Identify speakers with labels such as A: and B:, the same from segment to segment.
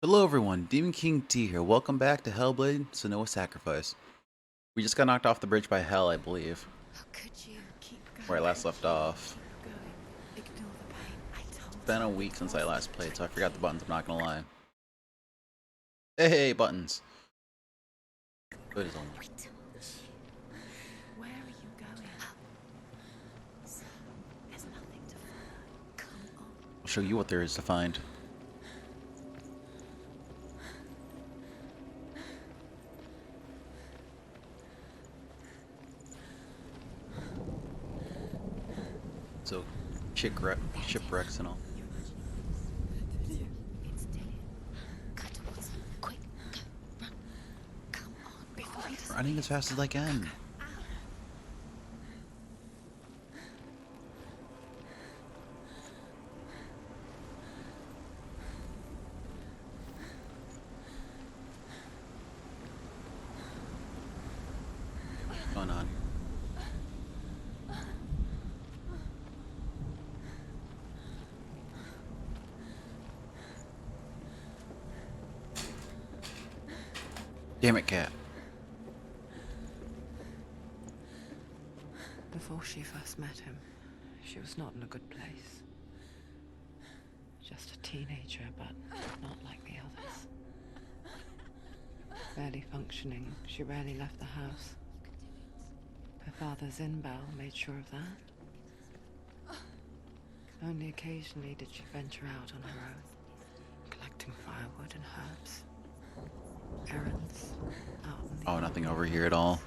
A: Hello everyone, Demon King T here. Welcome back to Hellblade: Senua's Sacrifice. We just got knocked off the bridge by Hell, I believe,
B: How could you keep
A: where I
B: going?
A: last left off.
B: Keep going. Ignore the pain. I told
A: It's been
B: you
A: a
B: it
A: week since I
B: was
A: last played, so I forgot the
B: tryfing.
A: buttons, I'm not gonna lie. Hey, buttons. Good as almost.
B: I told you. Where are you going? See, there's nothing to follow. Come on.
A: I'll show you what there is to find. So, shipwrecks and all.
B: It's dead. Cut towards them. Quick, go, run. Come on, before he disappears.
A: Running as fast as I can.
B: Ow.
A: What's going on? Damn it, cat.
C: Before she first met him, she was not in a good place. Just a teenager, but not like the others. Barely functioning, she rarely left the house. Her father's in-bell made sure of that. Only occasionally did she venture out on her own, collecting firewood and herbs. Errands out in the
A: Oh, nothing over here at all.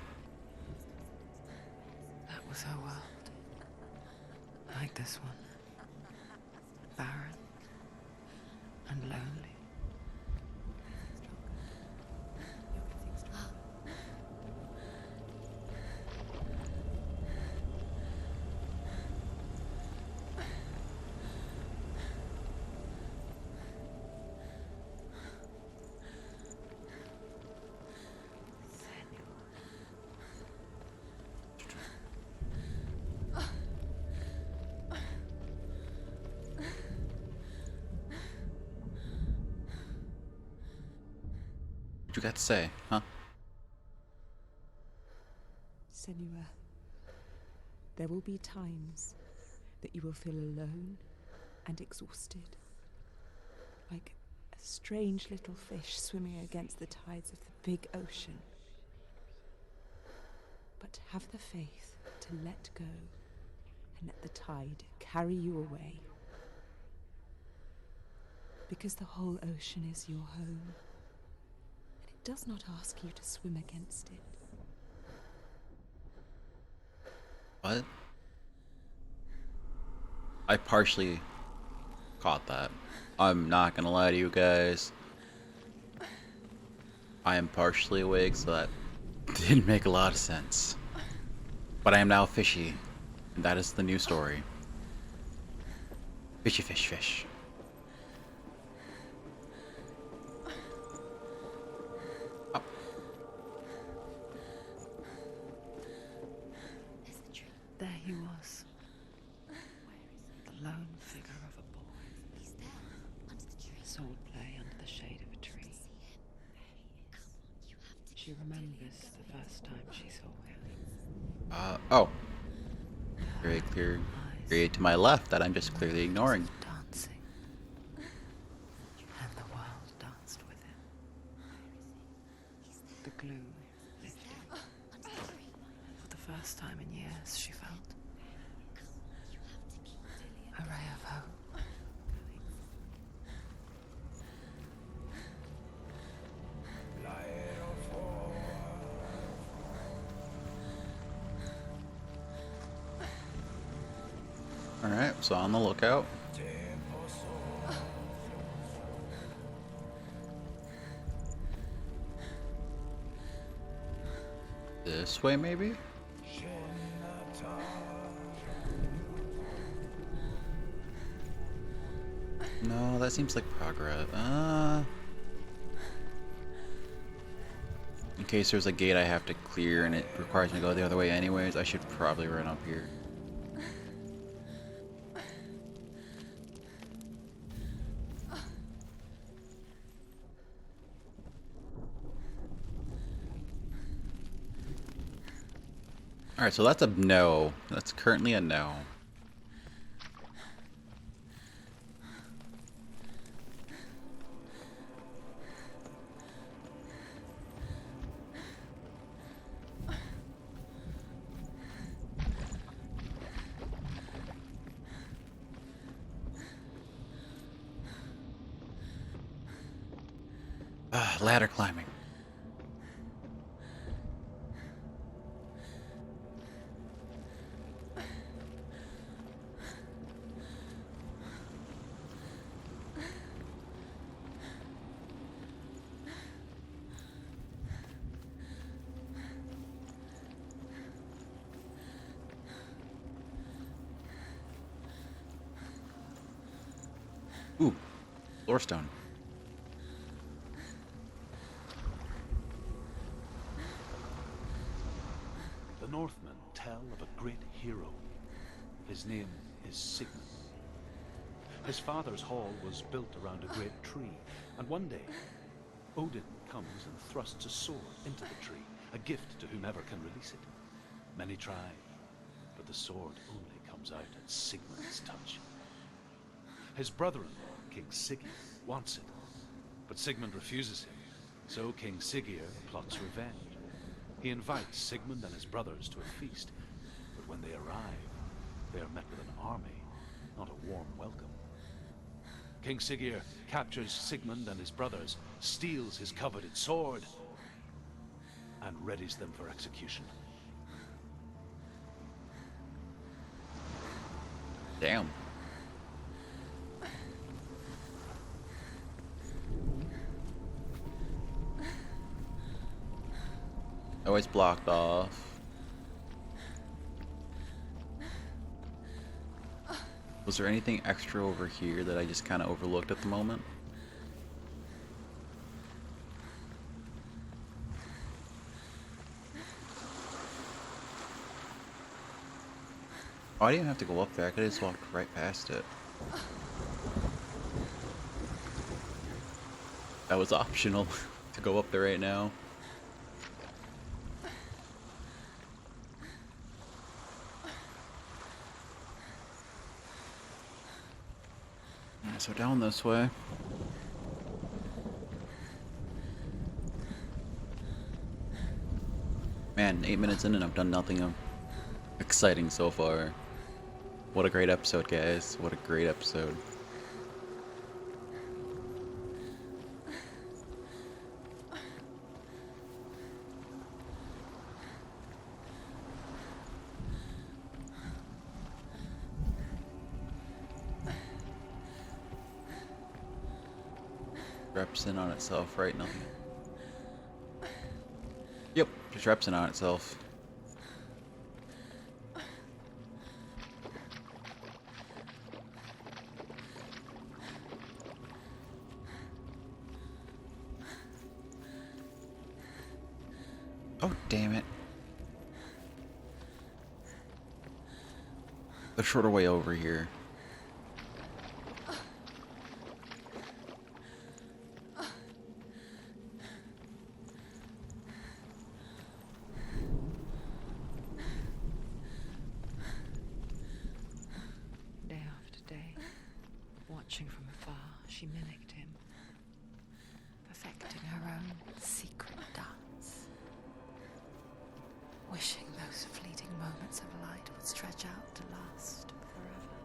C: That was her world. Like this one. Barren and lonely.
A: What you got to say, huh?
D: Senua, there will be times that you will feel alone and exhausted, like a strange little fish swimming against the tides of the big ocean. But have the faith to let go and let the tide carry you away. Because the whole ocean is your home, and it does not ask you to swim against it.
A: What? I partially caught that. I'm not gonna lie to you guys. I am partially awake, so that didn't make a lot of sense. But I am now fishy, and that is the new story. Fishy fish fish. Up.
B: There's the tree.
C: There he was. The lone figure of a boy.
B: He's there, under the tree.
C: Swordplay under the shade of a tree.
B: See him. Come on, you have to
C: She
B: keep
C: remembers the first time she saw him.
A: Oh.
C: The
A: Very clear.
C: eyes
A: Very to my left that I'm just clearly ignoring.
C: dancing. And the world danced with him. The glue lifted.
B: under the tree.
C: For the first time in years, she felt
B: Come on, you have to keep
C: a ray of hope.
A: Alright, so on the lookout. This way, maybe? No, that seems like progress. In case there's a gate I have to clear and it requires me to go the other way anyways, I should probably run up here. Alright, so that's a no. That's currently a no. Ladder climbing. Ooh, floor stone.
E: The Northmen tell of a great hero. His name is Sigmund. His father's hall was built around a great tree, and one day, Odin comes and thrusts a sword into the tree, a gift to whomever can release it. Many try, but the sword only comes out at Sigmund's touch. His brother-in-law, King Sigurd, wants it, but Sigmund refuses him, so King Sigurd plots revenge. He invites Sigmund and his brothers to a feast, but when they arrive, they are met with an army, not a warm welcome. King Sigurd captures Sigmund and his brothers, steals his coveted sword, and readies them for execution.
A: Damn. Oh, it's blocked off. Was there anything extra over here that I just kind of overlooked at the moment? Oh, I didn't have to go up there. I could have just walked right past it. That was optional to go up there right now. Alright, so down this way. Man, 8 minutes in and I've done nothing exciting so far. What a great episode, guys. What a great episode. Reps in on itself, right? Nothing. Yep, just reps in on itself. Oh, damn it. The shorter way over here.
C: Day after day, watching from afar, she mimicked him, perfecting her own secret dance, wishing those fleeting moments of light would stretch out to last forever.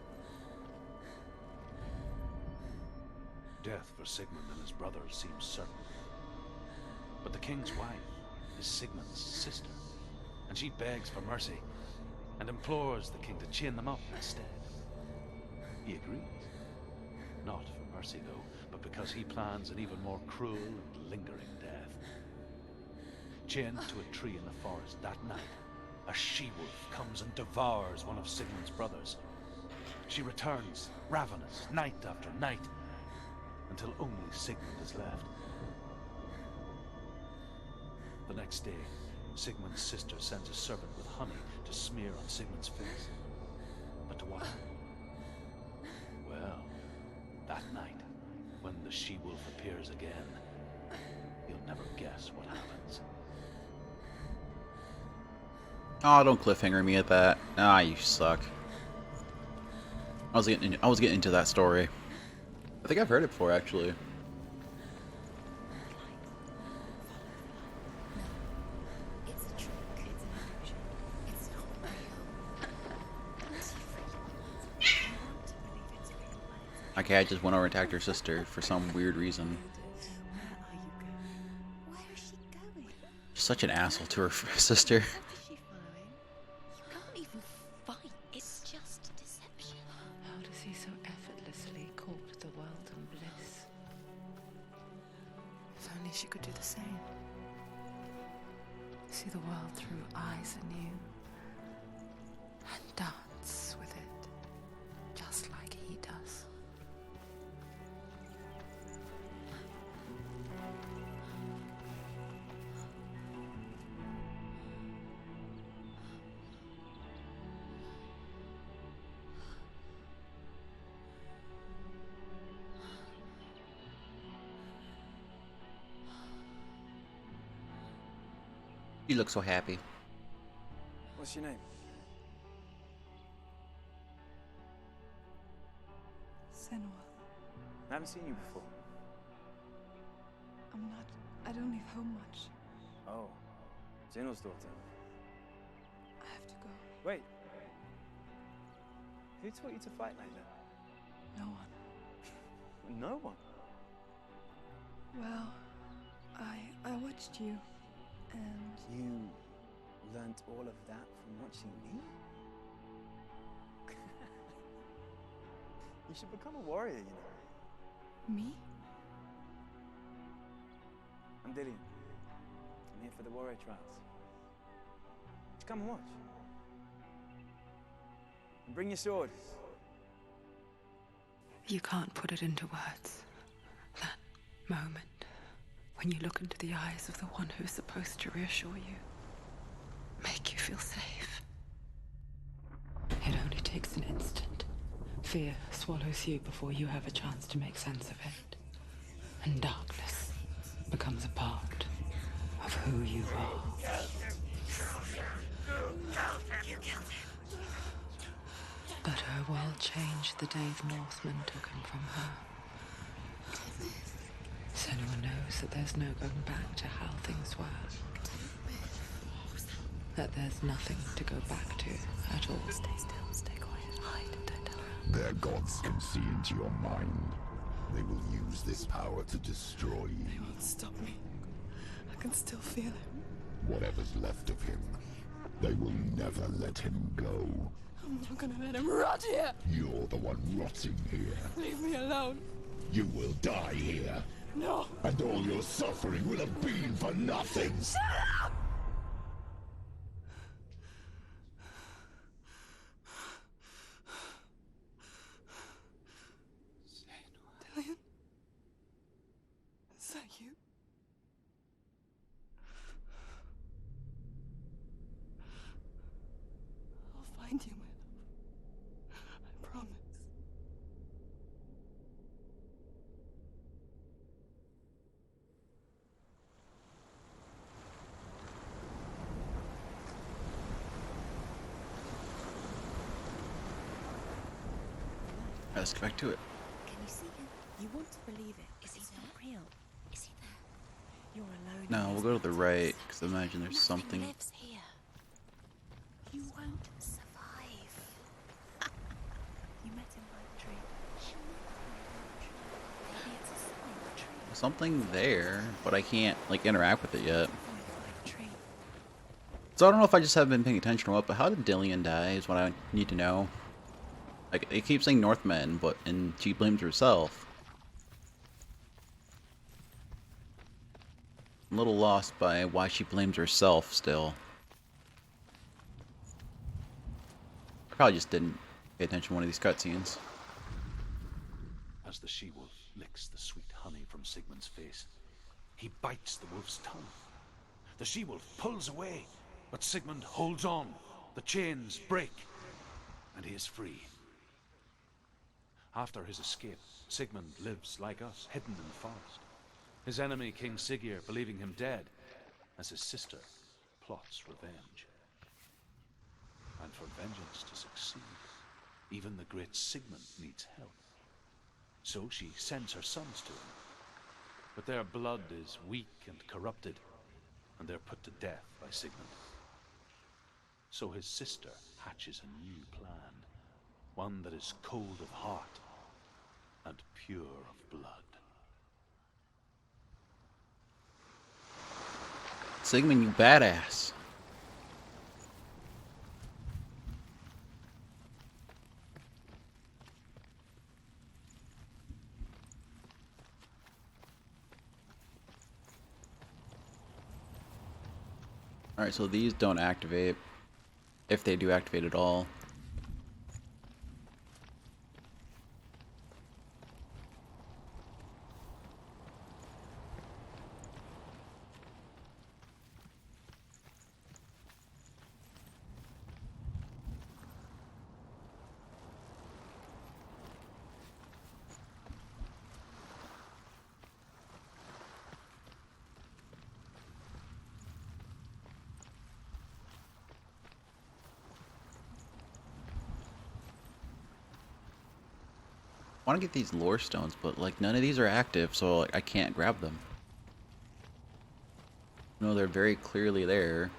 E: Death for Sigmund and his brothers seems certain. But the king's wife is Sigmund's sister, and she begs for mercy and implores the king to chain them up instead. He agrees. Not for mercy, though, but because he plans an even more cruel and lingering death. Chained to a tree in the forest that night, a she-wolf comes and devours one of Sigmund's brothers. She returns, ravenous, night after night, until only Sigmund is left. The next day, Sigmund's sister sends a servant with honey to smear on Sigmund's face. But to what end? Well, that night, when the she-wolf appears again, you'll never guess what happens.
A: Oh, don't cliffhanger me at that. Ah, you suck. I was getting into that story. I think I've heard it before, actually.
B: It's a trick. It's an illusion. It's not real. It's free. I want to believe it's real, but it's
A: Okay, I just went over and attacked her sister for some weird reason.
B: Where are you going? Where is she going?
A: She's such an asshole to her sister.
B: What is she following? You can't even fight. It's just deception.
C: How does he so effortlessly court the world and bliss? If only she could do the same. See the world through eyes anew and dance with it, just like he does.
A: You look so happy.
F: What's your name?
G: Senua,
F: I haven't seen you before.
G: I don't leave home much.
F: Oh, Zeno's daughter.
G: I have to go.
F: Wait. Who taught you to fight like that?
G: No one.
F: No one.
G: Well, I watched you, and
F: You learnt all of that from watching me? You should become a warrior, you know.
G: me?
F: I'm Dillian. I'm here for the warrior trials. Just come and watch. And bring your sword.
C: You can't put it into words. That moment when you look into the eyes of the one who's supposed to reassure you, make you feel safe. It only takes an instant. Fear swallows you before you have a chance to make sense of it. And darkness becomes a part of who you are. But her world changed the day the Northmen took him from her. Senua knows that there's no going back to how things were. That there's nothing to go back to at all. Stay still, stay quiet, hide, don't tell her.
H: Their gods can see into your mind. They will use this power to destroy you.
G: They won't stop me. I can still feel him.
H: Whatever's left of him, they will never let him go.
G: I'm not gonna let him rot here.
H: You're the one rotting here.
G: Leave me alone.
H: You will die here.
G: No.
H: And all your suffering will have been for nothing.
G: Dillian? Is that you? I'll find you, my love. I promise.
A: Let's get back to it.
B: Can you see him? You want to believe it. Is he not real? Is he there? You're alone. in
A: No, we'll
B: this
A: go to the
B: mountains.
A: right, because imagine there's
B: Nothing
A: something.
B: lives here. You won't survive. You met him by the tree. Maybe it's a sign of the tree.
A: Something there, but I can't, like, interact with it yet.
B: Find by the tree.
A: So I don't know if I just haven't been paying attention or what, but how did Dillian die is what I need to know. Like, it keeps saying Northmen, and she blames herself. I'm a little lost by why she blames herself still. I probably just didn't pay attention to one of these cutscenes.
E: As the she-wolf licks the sweet honey from Sigmund's face, he bites the wolf's tongue. The she-wolf pulls away, but Sigmund holds on. The chains break, and he is free. After his escape, Sigmund lives like us, hidden in the forest. His enemy, King Siggeir, believing him dead, as his sister plots revenge. And for vengeance to succeed, even the great Sigmund needs help. So she sends her sons to him. But their blood is weak and corrupted, and they're put to death by Sigmund. So his sister hatches a new plan, one that is cold of heart and pure of blood.
A: Sigmund, you badass. Alright, so these don't activate. If they do activate at all. I want to get these lore stones, but like none of these are active, so like, I can't grab them. No, they're very clearly there.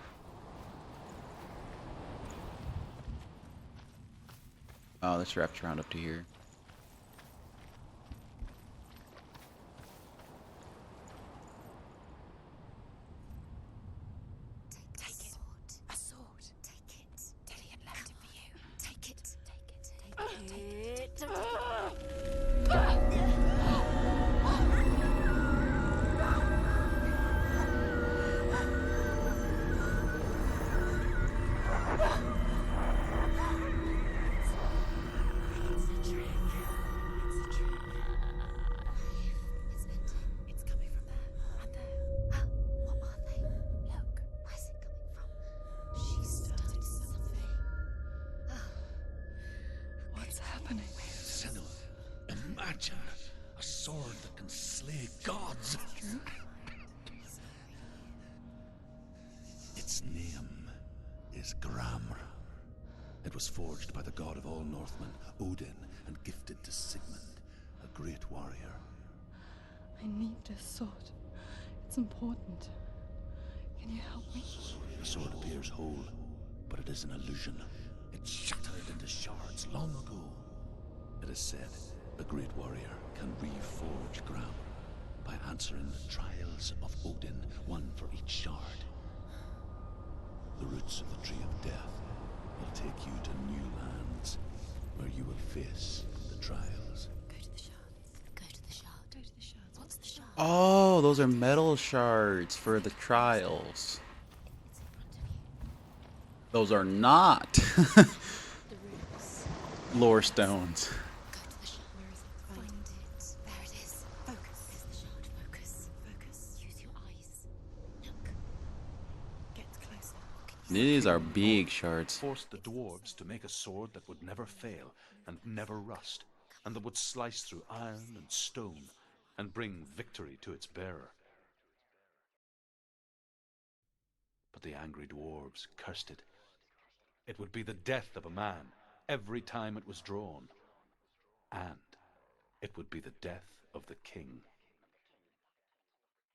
A: Oh, this wraps around up to here.
B: Take it. A sword. Take it. Dillion left it for you. Take it. Take it. Take it. It's coming from there and there. What are they? Look, where's it coming from? She started something.
G: What's happening?
H: Senua, imagine a sword that can slay gods. Its name is Gramr. It was forged by the god of all Northmen, Odin, and gifted to Sigmund, a great warrior.
G: I need this sword. It's important. Can you help me?
H: The sword appears whole, but it is an illusion. It shattered into shards long ago. It is said a great warrior can reforge Gramr by answering the trials of Odin, one for each shard. The roots of the Tree of Death will take you to new lands, where you will face the trials.
B: Go to the shards. Go to the shard. Go to the shards. What's the shard?
A: Oh, those are metal shards for the trials.
B: It's in front of you.
A: Those are not
B: The runes.
A: lore stones.
B: Go to the shard. Where is it? Find it. There it is. Focus. There's the shard. Focus. Focus. Use your eyes. Look. Get closer. What can you see?
A: These are big shards.
E: Forced the dwarves to make a sword that would never fail and never rust, and that would slice through iron and stone and bring victory to its bearer. But the angry dwarves cursed it. It would be the death of a man every time it was drawn, and it would be the death of the king.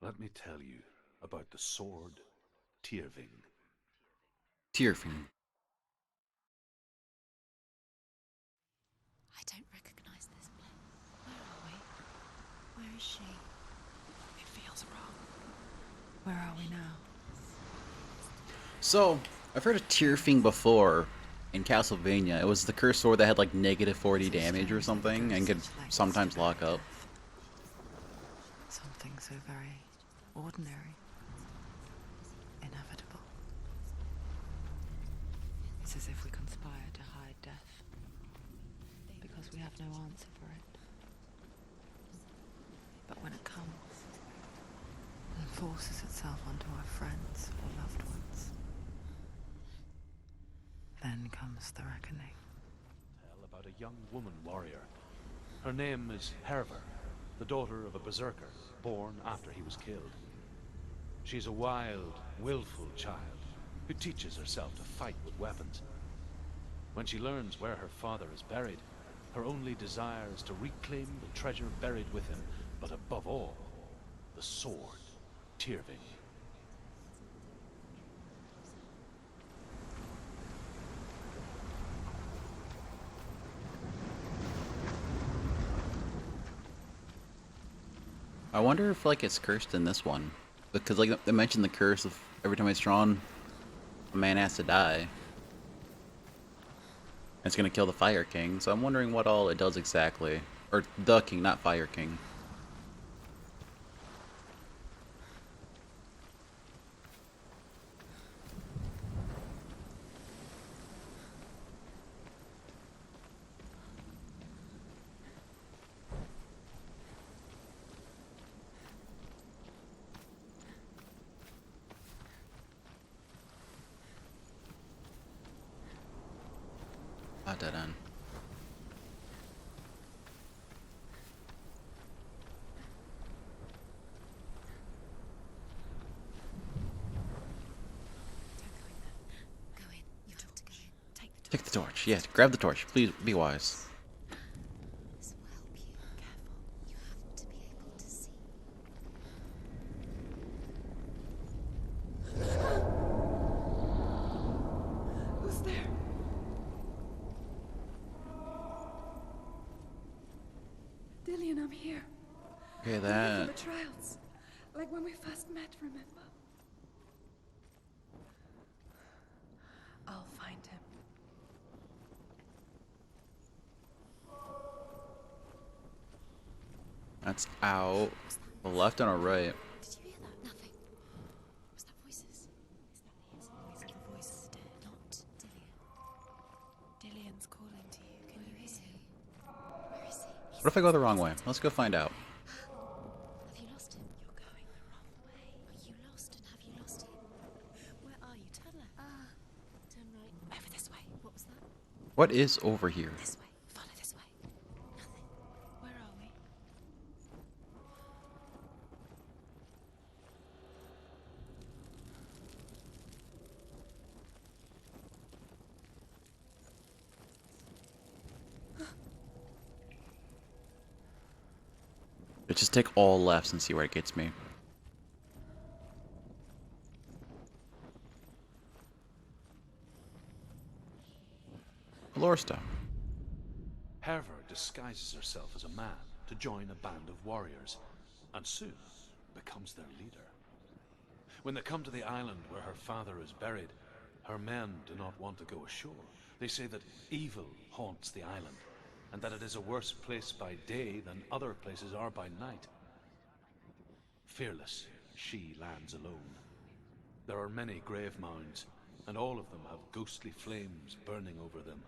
E: Let me tell you about the sword tyrfing.
A: Tyrfing.
B: I don't recognize this place. Where are we? Where is she?
G: It feels wrong.
C: Where are we now?
A: So, I've heard of Tyrfing before in Castlevania. It was the cursed sword that had like negative 40 damage or something and could sometimes lock up.
C: Something so very ordinary, inevitable. It's as if we conspire to hide death, because we have no answer for it. But when it comes and forces itself onto our friends or loved ones, then comes the reckoning.
E: Tell about a young woman warrior. Her name is Herver, the daughter of a berserker born after he was killed. She's a wild, willful child who teaches herself to fight with weapons. When she learns where her father is buried, her only desire is to reclaim the treasure buried with him, but above all, the sword, tyrfing.
A: I wonder if like it's cursed in this one, because like they mentioned the curse of every time it's drawn, a man has to die. It's gonna kill the Fire King, so I'm wondering what all it does exactly, or the King, not Fire King. Ah, dead end.
B: Go in. You have to go in. Take the torch.
A: Take the torch. Yeah, grab the torch. Please be wise.
B: This will help you. Careful. You have to be able to see.
G: Who's there? Dillian, I'm here.
A: Okay,
G: I'm here
A: that.
G: for the trials. Like when we first met, remember? I'll find him.
A: That's out. A left and a right.
B: Did you hear that? Nothing. Was that voices? Is that the voice of the dead? Not Dillian.
G: Dillian's calling to you. Can you hear him?
B: Where is he?
A: What if I go the wrong way? Let's go find out.
B: Have you lost him? You're going the wrong way. Are you lost and have you lost him? Where are you? Turn left. Turn right. Over this way. What was that?
A: What is over here?
B: This way. Follow this way. Nothing. Where are we?
A: Let's just take all lefts and see where it gets me. Lorsta.
E: Herver disguises herself as a man to join a band of warriors, and soon becomes their leader. When they come to the island where her father is buried, her men do not want to go ashore. They say that evil haunts the island, and that it is a worse place by day than other places are by night. Fearless, she lands alone. There are many grave mounds, and all of them have ghostly flames burning over them.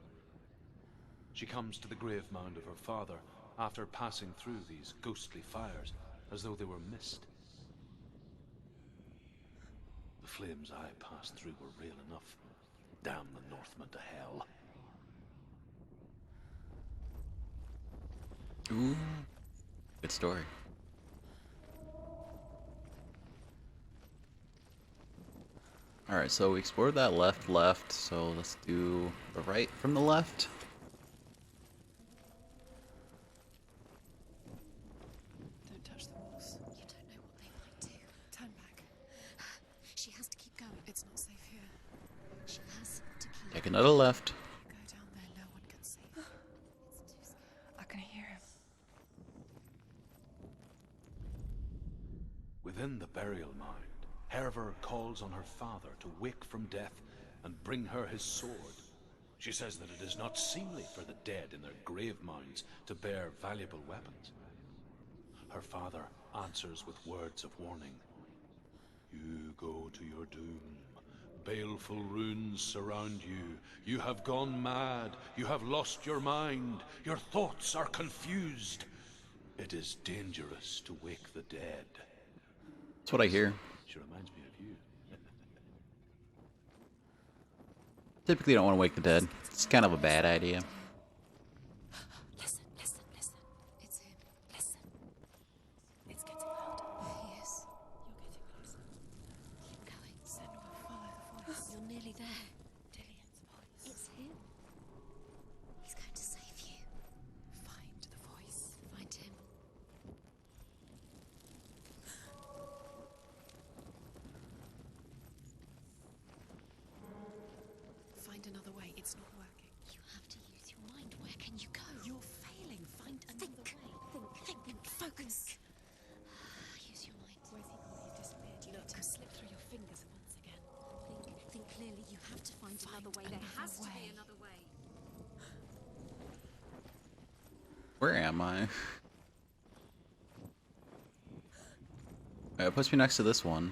E: She comes to the grave mound of her father after passing through these ghostly fires, as though they were mist. The flames I passed through were real enough. Damn the Northmen to hell.
A: Ooh. Good story. Alright, so we explored that left, so let's do the right from the left.
G: Don't touch the walls.
B: You don't know what they might do.
G: Turn back.
B: She has to keep going.
G: It's not safe here.
B: She has to keep
A: Take another left.
G: Go down there, no one can see.
B: It's too scary.
G: I can hear him.
E: Within the burial mound, Herver calls on her father to wake from death and bring her his sword. She says that it is not seemly for the dead in their grave mounds to bear valuable weapons. Her father answers with words of warning. You go to your doom. Baleful runes surround you. You have gone mad. You have lost your mind. Your thoughts are confused. It is dangerous to wake the dead.
A: That's what I hear.
E: She reminds me of you.
A: Typically don't want to wake the dead. It's kind of a bad idea.
B: Listen. It's him. Listen. It's getting louder. He is.
G: You're getting closer.
B: Keep going.
G: Sen will follow the voice.
B: You're nearly there.
G: Dillian's voice.
B: It's him.
A: Where am I? It puts me next to this one.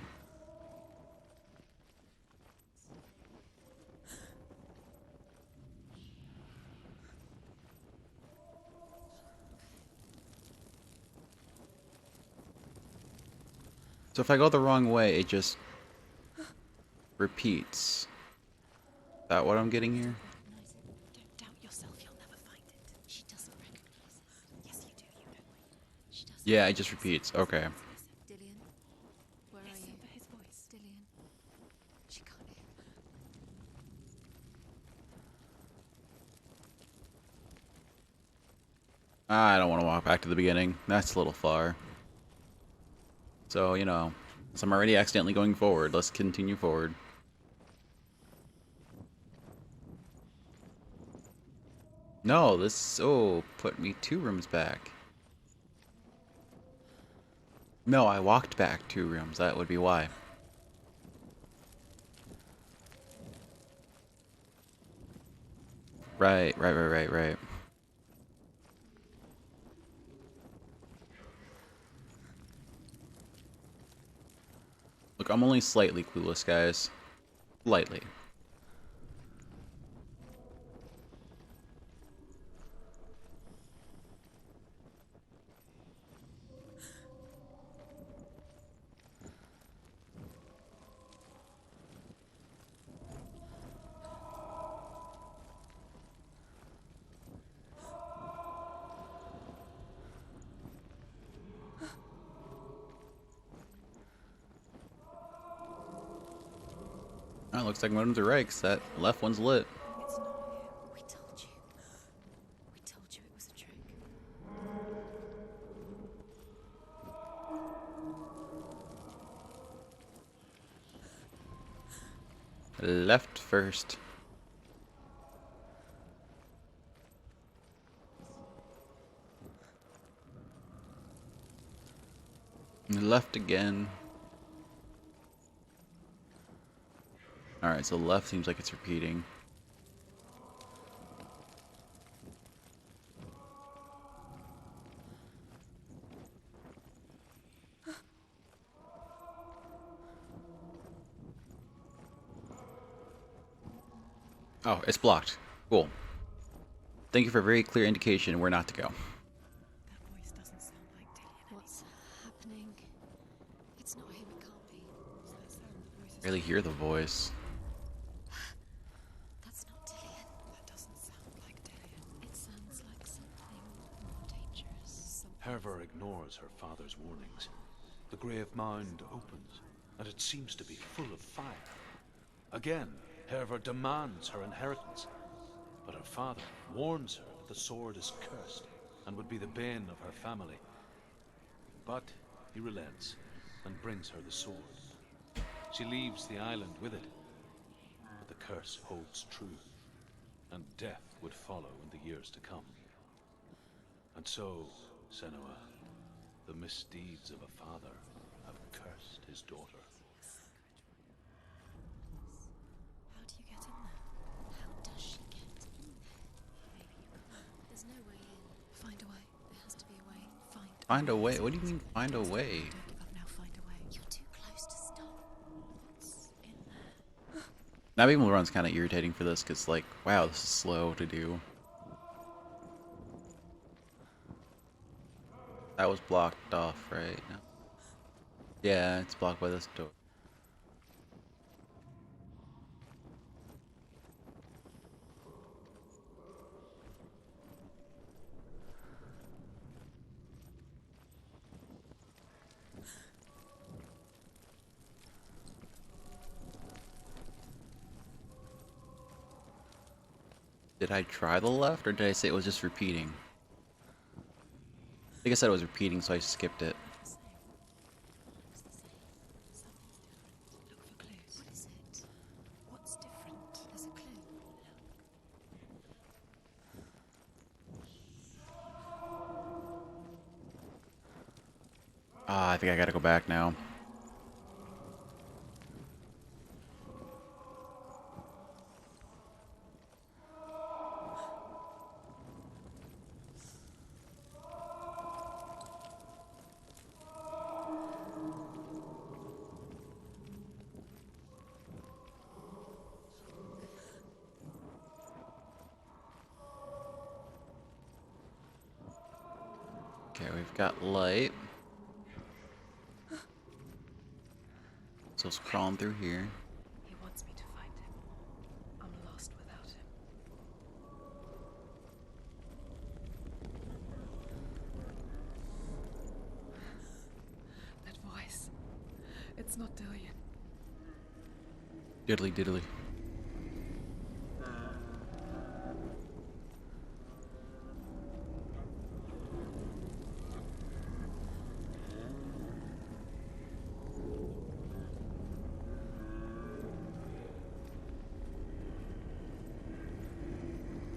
A: So if I go the wrong way, it just repeats. Is that what I'm getting here?
B: Don't doubt yourself, you'll never find it. She doesn't recognize it. Yes, you do, you know it. She doesn't.
A: Yeah, it just repeats. Okay.
B: Dillian, where are you? For his voice. Dillian. She can't hear.
A: I don't want to walk back to the beginning. That's a little far. So, you know, since I'm already accidentally going forward, let's continue forward. No, this, oh, put me 2 rooms back. No, I walked back 2 rooms. That would be why. Right. Look, I'm only slightly clueless, guys. Slightly. Oh, looks like modems are right, 'cause that left one's lit.
B: It's not here. We told you. We told you it was a trick.
A: Left first. Left again. Alright, so left seems like it's repeating. Oh, it's blocked. Cool. Thank you for a very clear indication where not to go.
B: That voice doesn't sound like Dillian. What's happening? It's not him, it can't be. It's that sound the voice is.
A: Barely hear the voice.
B: That's not Dillian. That doesn't sound like Dillian. It sounds like something more dangerous.
E: Herva ignores her father's warnings. The grave mound opens, and it seems to be full of fire. Again, Herva demands her inheritance, but her father warns her that the sword is cursed and would be the bane of her family. But he relents and brings her the sword. She leaves the island with it, but the curse holds true, and death would follow in the years to come. And so, Senua, the misdeeds of a father have cursed his daughter.
B: How do you get in there? How does she get in there? Maybe you can't. There's no way in. Find a way. There has to be a way.
A: Find a way? What do you mean, find a way?
B: Don't give up now. Find a way. You're too close to stop. What's in there?
A: Now even run's kind of irritating for this, because, like, wow, this is slow to do. That was blocked off, right? No. Yeah, it's blocked by this door. Did I try the left, or did I say it was just repeating? I think I said it was repeating, so I skipped it.
B: The same. Looks the same. Something's different. Look for clues. What is it? What's different? There's a clue.
A: Ah, I think I gotta go back now. Okay, we've got light. So it's crawling through here.
G: He wants me to find him. I'm lost without him. That voice. It's not Dillion.
A: Diddly diddly.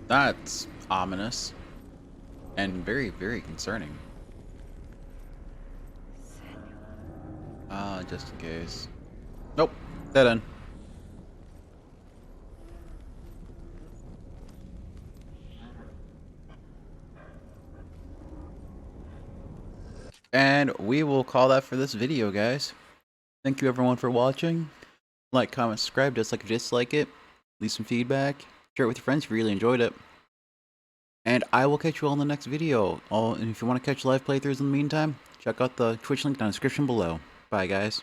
A: That's ominous. And very, very concerning. Just in case. Nope. Dead end. And we will call that for this video, guys. Thank you everyone for watching. Like, comment, subscribe, dislike if you dislike it. Leave some feedback. Share it with your friends if you really enjoyed it. And I will catch you all in the next video. And if you want to catch live playthroughs in the meantime, check out the Twitch link down in the description below. Bye, guys.